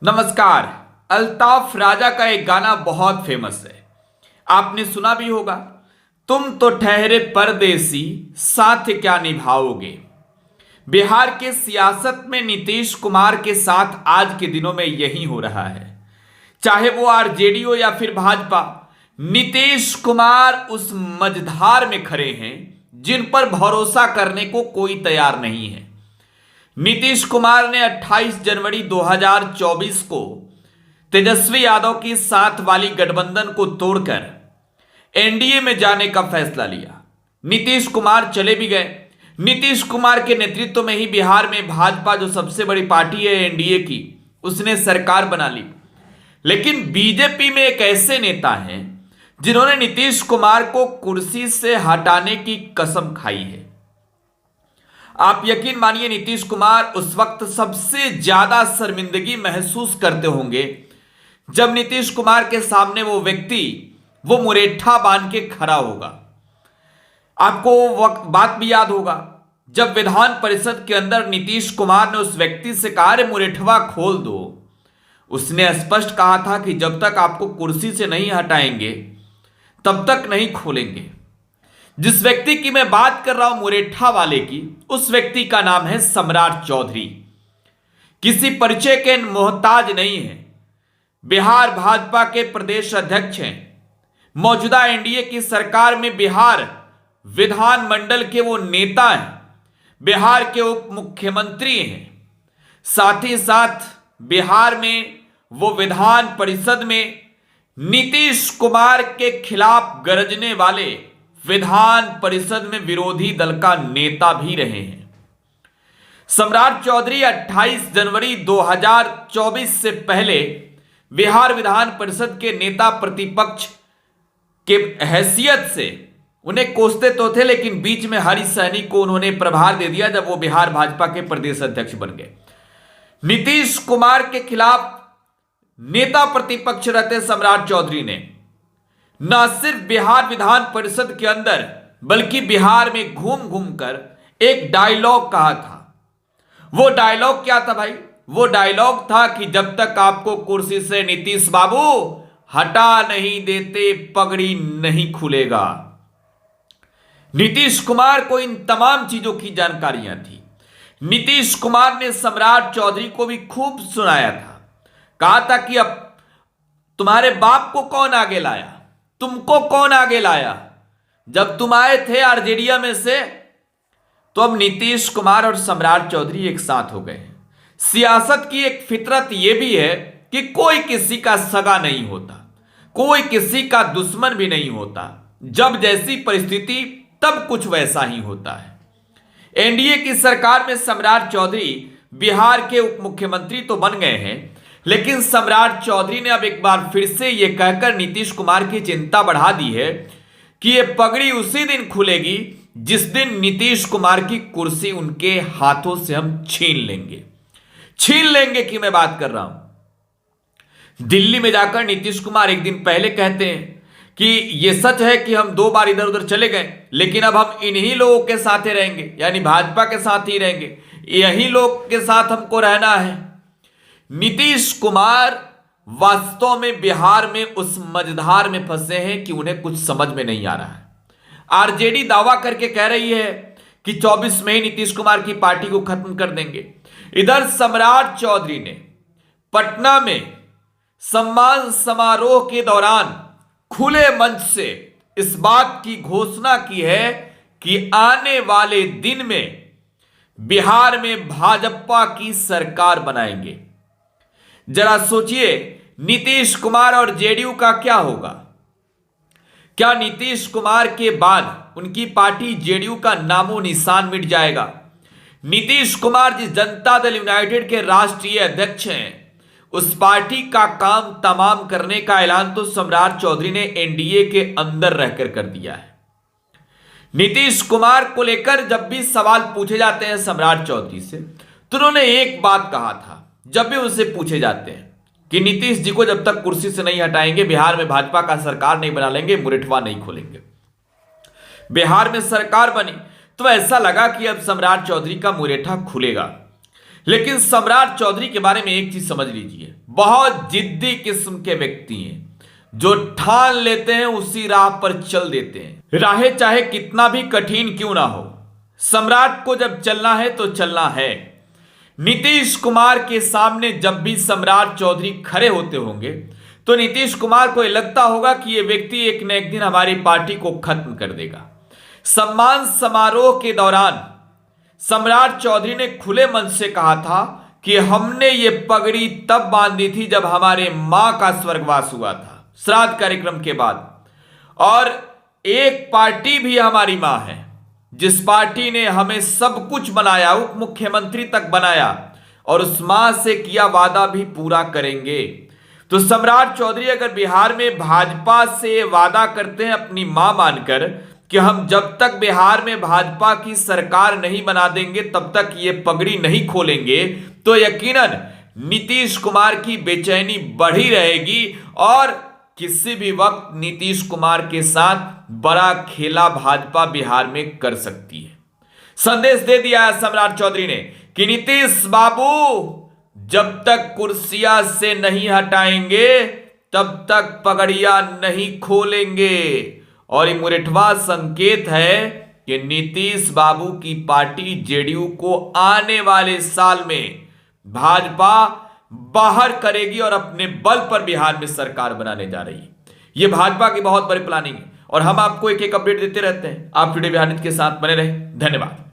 नमस्कार। अल्ताफ राजा का एक गाना बहुत फेमस है, आपने सुना भी होगा। तुम तो ठहरे परदेसी, साथ क्या निभाओगे। बिहार के सियासत में नीतीश कुमार के साथ आज के दिनों में यही हो रहा है। चाहे वो आरजेडी हो या फिर भाजपा, नीतीश कुमार उस मझधार में खड़े हैं जिन पर भरोसा करने को कोई तैयार नहीं है। नीतीश कुमार ने 28 जनवरी 2024 को तेजस्वी यादव की साथ वाली गठबंधन को तोड़कर एनडीए में जाने का फैसला लिया। नीतीश कुमार चले भी गए। नीतीश कुमार के नेतृत्व में ही बिहार में भाजपा, जो सबसे बड़ी पार्टी है एनडीए की, उसने सरकार बना ली। लेकिन बीजेपी में एक ऐसे नेता हैं जिन्होंने नीतीश कुमार को कुर्सी से हटाने की कसम खाई है। आप यकीन मानिए, नीतीश कुमार उस वक्त सबसे ज्यादा शर्मिंदगी महसूस करते होंगे जब नीतीश कुमार के सामने वो व्यक्ति वो मुरेठा बांध के खड़ा होगा। आपको वक्त बात भी याद होगा जब विधान परिषद के अंदर नीतीश कुमार ने उस व्यक्ति से कहा, अरे मुरेठवा खोल दो। उसने स्पष्ट कहा था कि जब तक आपको कुर्सी से नहीं हटाएंगे तब तक नहीं खोलेंगे। जिस व्यक्ति की मैं बात कर रहा हूं, मुरेठा वाले की, उस व्यक्ति का नाम है सम्राट चौधरी। किसी परिचय के मोहताज नहीं है। बिहार भाजपा के प्रदेश अध्यक्ष हैं। मौजूदा एनडीए की सरकार में बिहार विधानमंडल के वो नेता हैं, बिहार के उप मुख्यमंत्री हैं। साथ ही साथ बिहार में वो विधान परिषद में नीतीश कुमार के खिलाफ गरजने वाले विधान परिषद में विरोधी दल का नेता भी रहे हैं। सम्राट चौधरी 28 जनवरी 2024 से पहले बिहार विधान परिषद के नेता प्रतिपक्ष के हैसियत से उन्हें कोसते तो थे, लेकिन बीच में हरी सहनी को उन्होंने प्रभार दे दिया जब वो बिहार भाजपा के प्रदेश अध्यक्ष बन गए। नीतीश कुमार के खिलाफ नेता प्रतिपक्ष रहते सम्राट चौधरी ने न सिर्फ बिहार विधान परिषद के अंदर बल्कि बिहार में घूम घूम कर एक डायलॉग कहा था। वो डायलॉग क्या था भाई? वो डायलॉग था कि जब तक आपको कुर्सी से नीतीश बाबू हटा नहीं देते पगड़ी नहीं खुलेगा। नीतीश कुमार को इन तमाम चीजों की जानकारियां थी। नीतीश कुमार ने सम्राट चौधरी को भी खूब सुनाया था। कहा था कि अब तुम्हारे बाप को कौन आगे लाया, तुमको कौन आगे लाया। जब तुम आए थे आरजेडी में से, तो अब नीतीश कुमार और सम्राट चौधरी एक साथ हो गए हैं। सियासत की एक फितरत यह भी है कि कोई किसी का सगा नहीं होता, कोई किसी का दुश्मन भी नहीं होता। जब जैसी परिस्थिति तब कुछ वैसा ही होता है। एनडीए की सरकार में सम्राट चौधरी बिहार के उप मुख्यमंत्री तो बन गए हैं, लेकिन सम्राट चौधरी ने अब एक बार फिर से यह कहकर नीतीश कुमार की चिंता बढ़ा दी है कि यह पगड़ी उसी दिन खुलेगी जिस दिन नीतीश कुमार की कुर्सी उनके हाथों से हम छीन लेंगे की मैं बात कर रहा हूं। दिल्ली में जाकर नीतीश कुमार एक दिन पहले कहते हैं कि यह सच है कि हम 2 बार इधर उधर चले गए, लेकिन अब हम इन्हीं लोगों के साथ ही रहेंगे, यानी भाजपा के साथ ही रहेंगे, यही लोग के साथ हमको रहना है। नीतीश कुमार वास्तव में बिहार में उस मझधार में फंसे हैं कि उन्हें कुछ समझ में नहीं आ रहा है। आरजेडी दावा करके कह रही है कि 24 में ही नीतीश कुमार की पार्टी को खत्म कर देंगे। इधर सम्राट चौधरी ने पटना में सम्मान समारोह के दौरान खुले मंच से इस बात की घोषणा की है कि आने वाले दिन में बिहार में भाजपा की सरकार बनाएंगे। जरा सोचिए, नीतीश कुमार और जेडीयू का क्या होगा? क्या नीतीश कुमार के बाद उनकी पार्टी जेडीयू का नामो निशान मिट जाएगा? नीतीश कुमार जिस जनता दल यूनाइटेड के राष्ट्रीय अध्यक्ष हैं, उस पार्टी का काम तमाम करने का ऐलान तो सम्राट चौधरी ने एनडीए के अंदर रहकर कर दिया है। नीतीश कुमार को लेकर जब भी सवाल पूछे जाते हैं सम्राट चौधरी से, तो उन्होंने एक बात कहा था जब भी उनसे पूछे जाते हैं कि नीतीश जी को जब तक कुर्सी से नहीं हटाएंगे बिहार में भाजपा का सरकार नहीं बना लेंगे, मुरेठवा नहीं खोलेंगे। बिहार में सरकार बनी तो ऐसा लगा कि अब सम्राट चौधरी का मुरेठा खुलेगा, लेकिन सम्राट चौधरी के बारे में एक चीज समझ लीजिए, बहुत जिद्दी किस्म के व्यक्ति हैं जो ठान लेते हैं उसी राह पर चल देते हैं, राहें चाहे कितना भी कठिन क्यों ना हो। सम्राट को जब चलना है तो चलना है। नीतीश कुमार के सामने जब भी सम्राट चौधरी खड़े होते होंगे तो नीतीश कुमार को यह लगता होगा कि यह व्यक्ति एक न एक दिन हमारी पार्टी को खत्म कर देगा। सम्मान समारोह के दौरान सम्राट चौधरी ने खुले मन से कहा था कि हमने ये पगड़ी तब बांधी थी जब हमारे मां का स्वर्गवास हुआ था, श्राद्ध कार्यक्रम के बाद। और एक पार्टी भी हमारी मां है, जिस पार्टी ने हमें सब कुछ बनाया, उप मुख्यमंत्री तक बनाया, और उस मां से किया वादा भी पूरा करेंगे। तो सम्राट चौधरी अगर बिहार में भाजपा से वादा करते हैं अपनी मां मानकर कि हम जब तक बिहार में भाजपा की सरकार नहीं बना देंगे तब तक ये पगड़ी नहीं खोलेंगे, तो यकीनन नीतीश कुमार की बेचैनी बढ़ी रहेगी और किसी भी वक्त नीतीश कुमार के साथ बड़ा खेला भाजपा बिहार में कर सकती है। संदेश दे दिया है सम्राट चौधरी ने कि नीतीश बाबू जब तक कुर्सियां से नहीं हटाएंगे तब तक पगड़ियां नहीं खोलेंगे। और ये मुरठवा संकेत है कि नीतीश बाबू की पार्टी जेडीयू को आने वाले साल में भाजपा बाहर करेगी और अपने बल पर बिहार में सरकार बनाने जा रही है। यह भाजपा की बहुत बड़ी प्लानिंग है और हम आपको एक एक अपडेट देते रहते हैं। आप वीडियो बिहार न्यूज़ के साथ बने रहे। धन्यवाद।